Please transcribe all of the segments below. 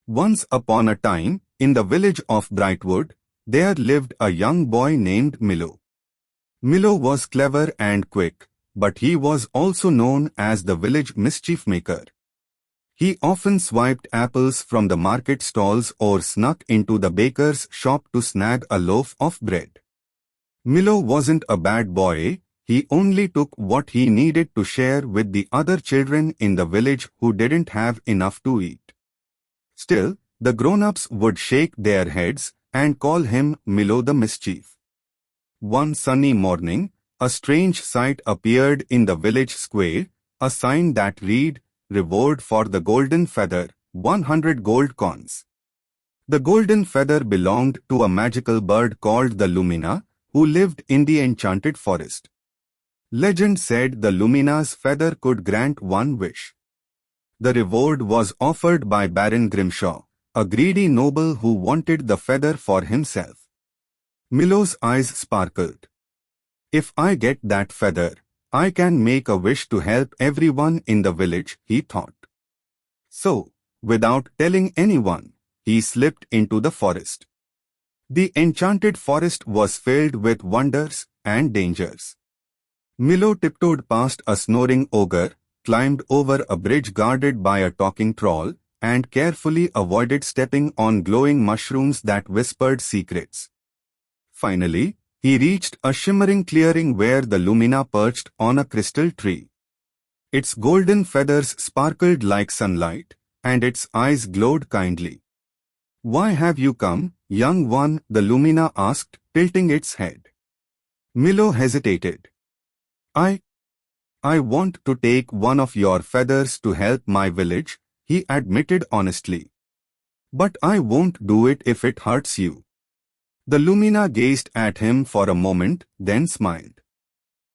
Once upon a time, in the village of Brightwood, there lived a young boy named Milo. Milo was clever and quick, but he was also known as the village mischief maker. He often swiped apples from the market stalls or snuck into the baker's shop to snag a loaf of bread. Milo wasn't a bad boy, he only took what he needed to share with the other children in the village who didn't have enough to eat. Still, the grown-ups would shake their heads and call him Milo the Mischief. One sunny morning, a strange sight appeared in the village square, a sign that read, "Reward for the golden feather, 100 gold coins." The golden feather belonged to a magical bird called the Lumina, who lived in the enchanted forest. Legend said the Lumina's feather could grant one wish. The reward was offered by Baron Grimshaw, a greedy noble who wanted the feather for himself. Milo's eyes sparkled. "If I get that feather, I can make a wish to help everyone in the village," he thought. So, without telling anyone, he slipped into the forest. The enchanted forest was filled with wonders and dangers. Milo tiptoed past a snoring ogre, climbed over a bridge guarded by a talking troll, and carefully avoided stepping on glowing mushrooms that whispered secrets. Finally, he reached a shimmering clearing where the Lumina perched on a crystal tree. Its golden feathers sparkled like sunlight, and its eyes glowed kindly. "Why have you come, young one?" the Lumina asked, tilting its head. Milo hesitated. I want to take one of your feathers to help my village," he admitted honestly. "But I won't do it if it hurts you." The Lumina gazed at him for a moment, then smiled.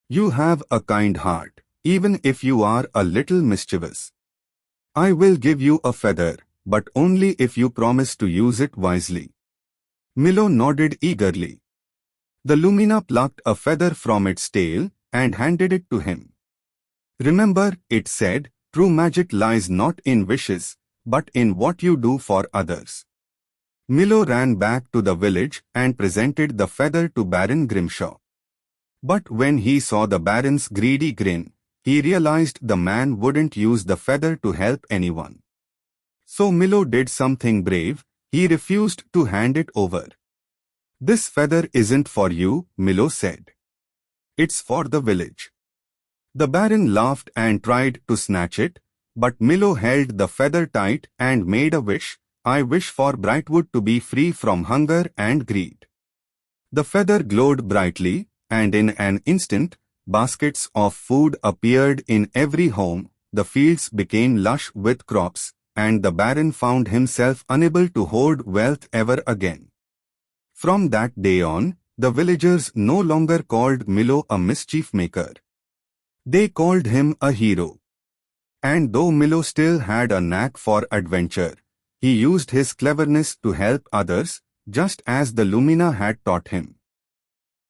"You have a kind heart, even if you are a little mischievous. I will give you a feather, but only if you promise to use it wisely." Milo nodded eagerly. The Lumina plucked a feather from its tail and handed it to him. "Remember," it said, "true magic lies not in wishes, but in what you do for others." Milo ran back to the village and presented the feather to Baron Grimshaw. But when he saw the Baron's greedy grin, he realized the man wouldn't use the feather to help anyone. So Milo did something brave. He refused to hand it over. "This feather isn't for you," Milo said. "It's for the village." The Baron laughed and tried to snatch it, but Milo held the feather tight and made a wish. "I wish for Brightwood to be free from hunger and greed." The feather glowed brightly, and in an instant, baskets of food appeared in every home, the fields became lush with crops, and the Baron found himself unable to hoard wealth ever again. From that day on, the villagers no longer called Milo a mischief maker. They called him a hero. And though Milo still had a knack for adventure, he used his cleverness to help others, just as the Lumina had taught him.